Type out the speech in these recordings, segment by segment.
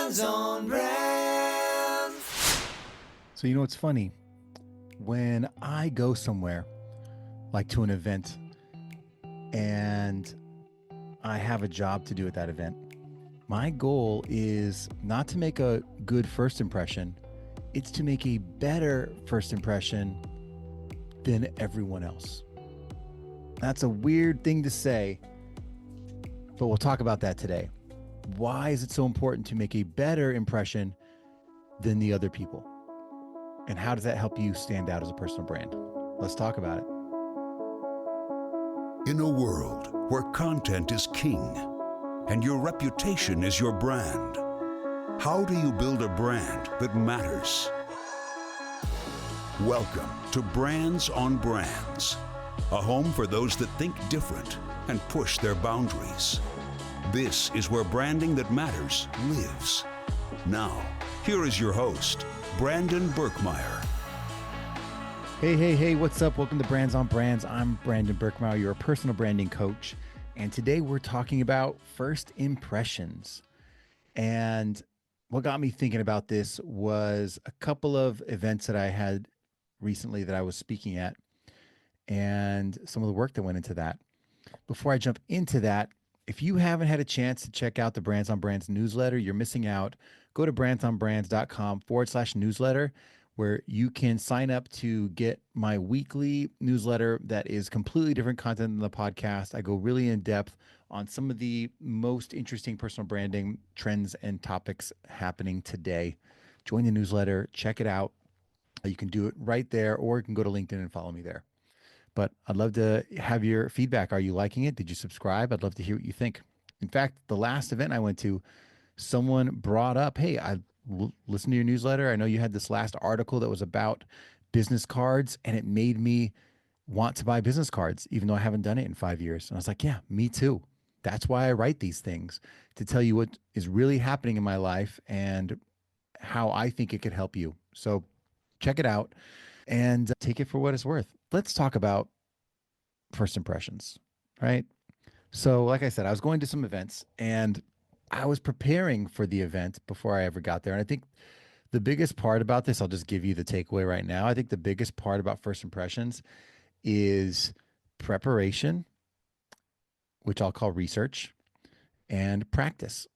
Brands on Brands. So, it's funny. When I go somewhere, like to an event, and I have a job to do at that event, my goal is not to make a good first impression, it's to make a better first impression than everyone else. That's a weird thing to say, but we'll talk about that today. Why is it so important to make a better impression than the other people? And how does that help you stand out as a personal brand? Let's talk about it. In a world where content is king and your reputation is your brand, how do you build a brand that matters? Welcome to Brands on Brands, a home for those that think different and push their boundaries. This is where branding that matters lives. Now, here is your host, Brandon Birkmeyer. Hey, what's up? Welcome to Brands on Brands. I'm Brandon Birkmeyer, your personal branding coach. And today we're talking about first impressions. And what got me thinking about this was a couple of events that I had recently that I was speaking at and some of the work that went into that. Before I jump into that, if you haven't had a chance to check out the Brands on Brands newsletter, you're missing out. Go to brandsonbrands.com/newsletter, where you can sign up to get my weekly newsletter that is completely different content than the podcast. I go really in depth on some of the most interesting personal branding trends and topics happening today. Join the newsletter, check it out. You can do it right there, or you can go to LinkedIn and follow me there. But I'd love to have your feedback. Are you liking it? Did you subscribe? I'd love to hear what you think. In fact, the last event I went to, someone brought up, hey, I listened to your newsletter. I know you had this last article that was about business cards, and it made me want to buy business cards, even though I haven't done it in 5 years. And I was like, yeah, me too. That's why I write these things, to tell you what is really happening in my life and how I think it could help you. So check it out and take it for what it's worth. Let's talk about first impressions, right? So, like I said, I was going to some events and I was preparing for the event before I ever got there. And I think the biggest part about this, I'll just give you the takeaway right now. I think the biggest part about first impressions is preparation, which I'll call research, and practice.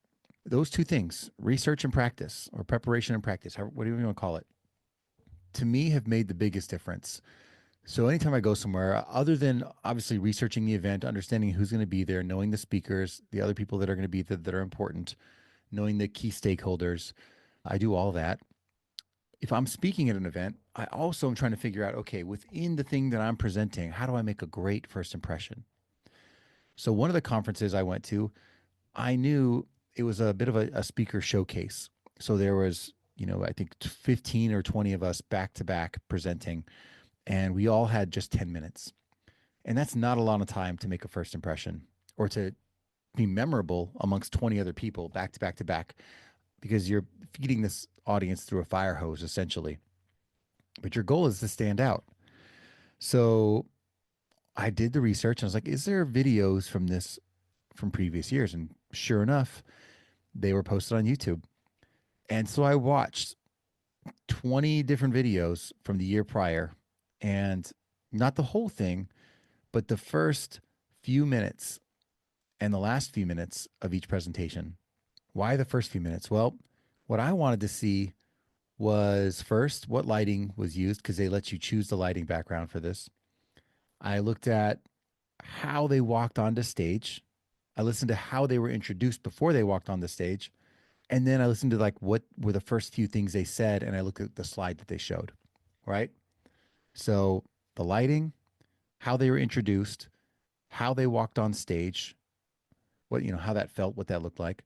Those two things, research and practice, or preparation and practice, whatever you want to call it, to me have made the biggest difference. So anytime I go somewhere, other than obviously researching the event, understanding who's going to be there, knowing the speakers, the other people that are going to be there that are important, knowing the key stakeholders, I do all that. If I'm speaking at an event, I also am trying to figure out, okay, within the thing that I'm presenting, how do I make a great first impression? So one of the conferences I went to, I knew it was a bit of a speaker showcase. So there was, I think 15 or 20 of us back to back presenting, and we all had just 10 minutes. And that's not a lot of time to make a first impression or to be memorable amongst 20 other people back to back to back, because you're feeding this audience through a fire hose essentially. But your goal is to stand out. So I did the research and I was like, is there videos from previous years? And sure enough, they were posted on YouTube. And so I watched 20 different videos from the year prior, and not the whole thing, but the first few minutes and the last few minutes of each presentation. Why the first few minutes? Well, what I wanted to see was, first, what lighting was used, because they let you choose the lighting background for this. I looked at how they walked onto stage. I listened to how they were introduced before they walked on the stage. And then I listened to what were the first few things they said, and I looked at the slide that they showed, right? So the lighting, how they were introduced, how they walked on stage, how that felt, what that looked like,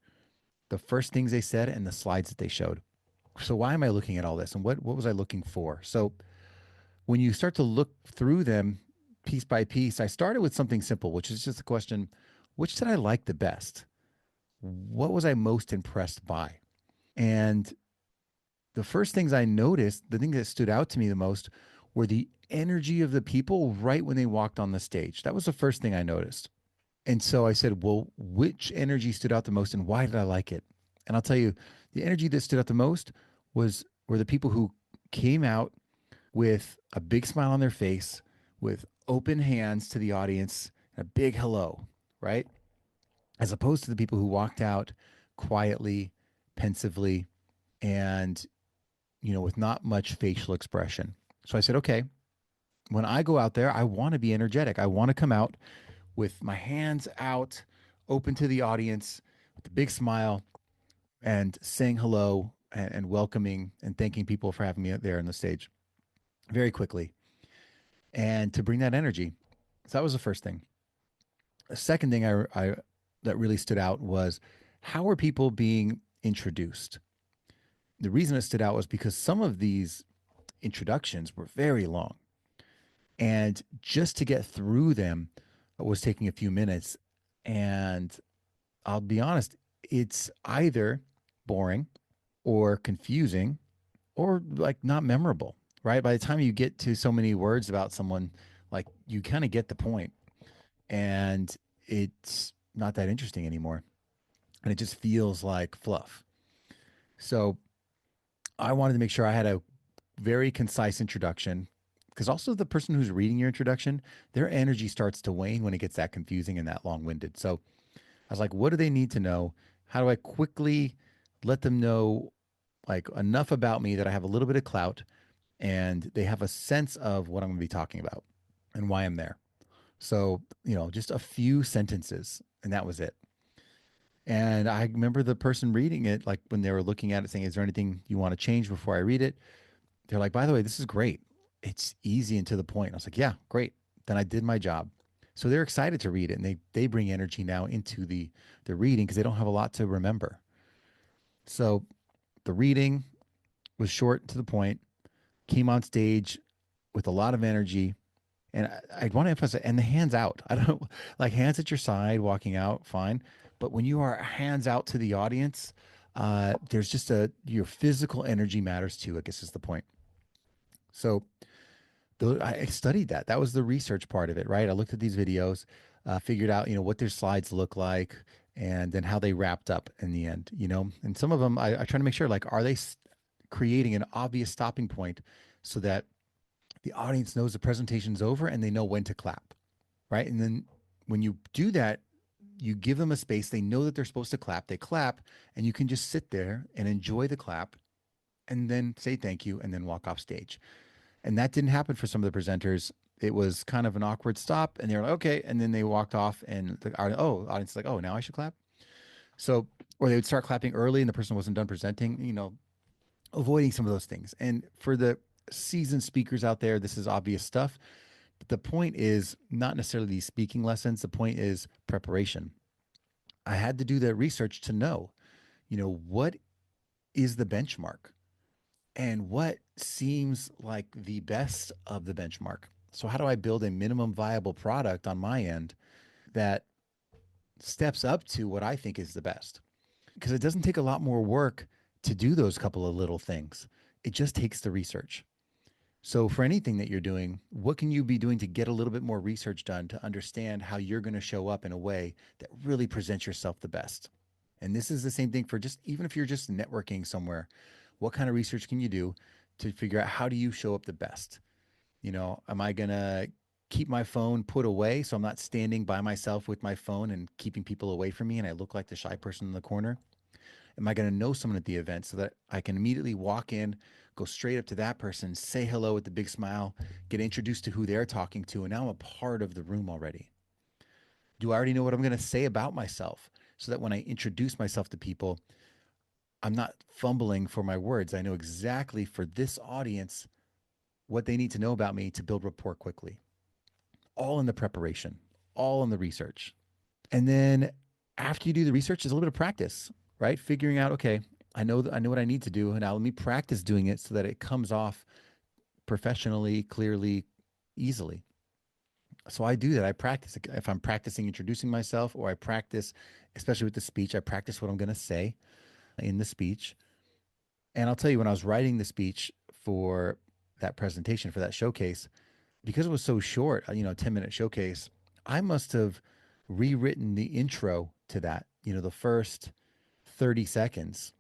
the first things they said, and the slides that they showed. So why am I looking at all this, and what was I looking for? So when you start to look through them piece by piece, I started with something simple, which is just the question, which did I like the best? What was I most impressed by? And the first things I noticed, the thing that stood out to me the most, were the energy of the people right when they walked on the stage. That was the first thing I noticed. And so I said, well, which energy stood out the most and why did I like it? And I'll tell you, the energy that stood out the most were the people who came out with a big smile on their face, with open hands to the audience, and a big hello, right? As opposed to the people who walked out quietly, pensively, and with not much facial expression. So I said, okay, when I go out there, I want to be energetic. I want to come out with my hands out, open to the audience, with a big smile, and saying hello and welcoming and thanking people for having me there on the stage very quickly, and to bring that energy. So that was the first thing. The second thing I that really stood out was how are people being introduced? The reason it stood out was because some of these introductions were very long. And just to get through them was taking a few minutes. And I'll be honest, it's either boring or confusing or like not memorable, right? By the time you get to so many words about someone, like you kind of get the point and it's not that interesting anymore. And it just feels like fluff. So I wanted to make sure I had a very concise introduction because also the person who's reading your introduction, their energy starts to wane when it gets that confusing and that long winded. So I was like, what do they need to know? How do I quickly let them know like enough about me that I have a little bit of clout and they have a sense of what I'm going to be talking about and why I'm there? So, just a few sentences and that was it. And I remember the person reading it, like when they were looking at it saying, is there anything you want to change before I read it? They're like, by the way, this is great. It's easy and to the point. I was like, yeah, great. Then I did my job. So they're excited to read it and they bring energy now into the reading because they don't have a lot to remember. So the reading was short and to the point, came on stage with a lot of energy. And I want to emphasize, and the hands out. I don't like hands at your side, walking out, fine. But when you are hands out to the audience, there's just your physical energy matters too, I guess is the point. So I studied that. That was the research part of it, right? I looked at these videos, figured out, what their slides look like, and then how they wrapped up in the end. And some of them, I try to make sure, like, are they creating an obvious stopping point so that the audience knows the presentation's over and they know when to clap, right? And then when you do that, you give them a space. They know that they're supposed to clap. They clap, and you can just sit there and enjoy the clap and then say thank you and then walk off stage. And that didn't happen for some of the presenters. It was kind of an awkward stop, and they were like, okay. And then they walked off, and the audience is like, oh, now I should clap. So, or they would start clapping early, and the person wasn't done presenting, avoiding some of those things. And for the seasoned speakers out there, this is obvious stuff. But the point is not necessarily these speaking lessons. The point is preparation. I had to do the research to know, what is the benchmark? And what seems like the best of the benchmark. So, how do I build a minimum viable product on my end that steps up to what I think is the best? Because it doesn't take a lot more work to do those couple of little things, it just takes the research. So, for anything that you're doing, what can you be doing to get a little bit more research done to understand how you're going to show up in a way that really presents yourself the best? And this is the same thing for just even if you're just networking somewhere, what kind of research can you do to figure out how do you show up the best? Am I going to keep my phone put away so I'm not standing by myself with my phone and keeping people away from me and I look like the shy person in the corner? Am I going to know someone at the event so that I can immediately walk in, go straight up to that person, say hello with a big smile, get introduced to who they're talking to, and now I'm a part of the room already? Do I already know what I'm going to say about myself so that when I introduce myself to people, I'm not fumbling for my words? I know exactly for this audience what they need to know about me to build rapport quickly. All in the preparation, all in the research. And then after you do the research, there's a little bit of practice, right? Figuring out, okay, I know what I need to do, and now let me practice doing it so that it comes off professionally, clearly, easily. So I do that. I practice. If I'm practicing introducing myself, or I practice, especially with the speech, I practice what I'm going to say in the speech. And I'll tell you, when I was writing the speech for that presentation, for that showcase, because it was so short, 10-minute showcase, I must have rewritten the intro to that, the first 30 seconds,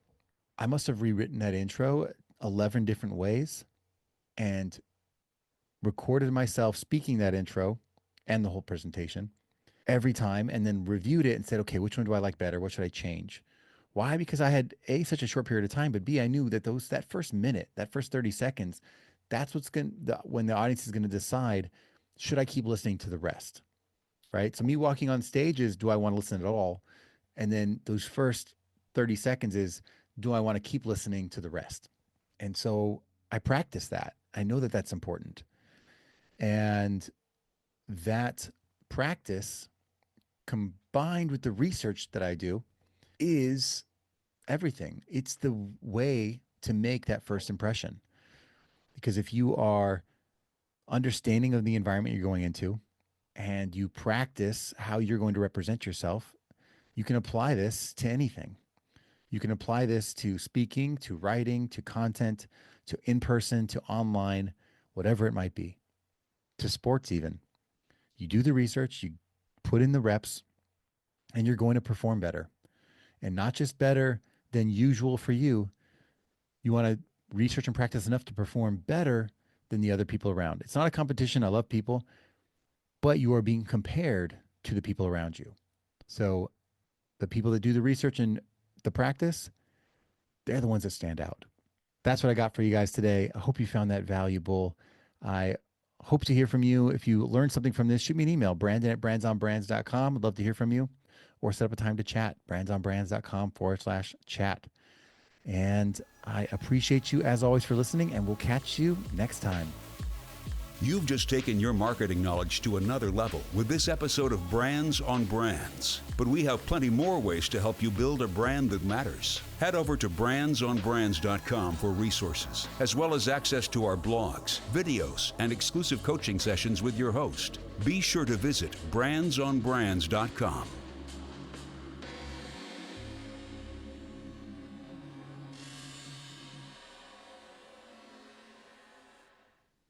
I must have rewritten that intro 11 different ways and recorded myself speaking that intro and the whole presentation every time, and then reviewed it and said, okay, which one do I like better? What should I change? Why? Because I had A, such a short period of time, but B, I knew that that first minute, that first 30 seconds, that's when the audience is going to decide, should I keep listening to the rest? Right? So me walking on stage is, do I want to listen at all? And then those first 30 seconds is, do I want to keep listening to the rest? And so I practice that. I know that that's important. And that practice combined with the research that I do is everything. It's the way to make that first impression. Because if you are understanding of the environment you're going into and you practice how you're going to represent yourself, you can apply this to anything. You can apply this to speaking, to writing, to content, to in-person, to online, whatever it might be, to sports even. You do the research, you put in the reps, and you're going to perform better. And not just better than usual for you. You want to research and practice enough to perform better than the other people around. It's not a competition. I love people, but you are being compared to the people around you. So the people that do the research and the practice, they're the ones that stand out. That's what I got for you guys today. I hope you found that valuable. I hope to hear from you. If you learned something from this, shoot me an email, brandon@brandsonbrands.com. I'd love to hear from you, or set up a time to chat, brandsonbrands.com/chat. And I appreciate you as always for listening, and we'll catch you next time. You've just taken your marketing knowledge to another level with this episode of Brands on Brands. But we have plenty more ways to help you build a brand that matters. Head over to brandsonbrands.com for resources, as well as access to our blogs, videos, and exclusive coaching sessions with your host. Be sure to visit brandsonbrands.com.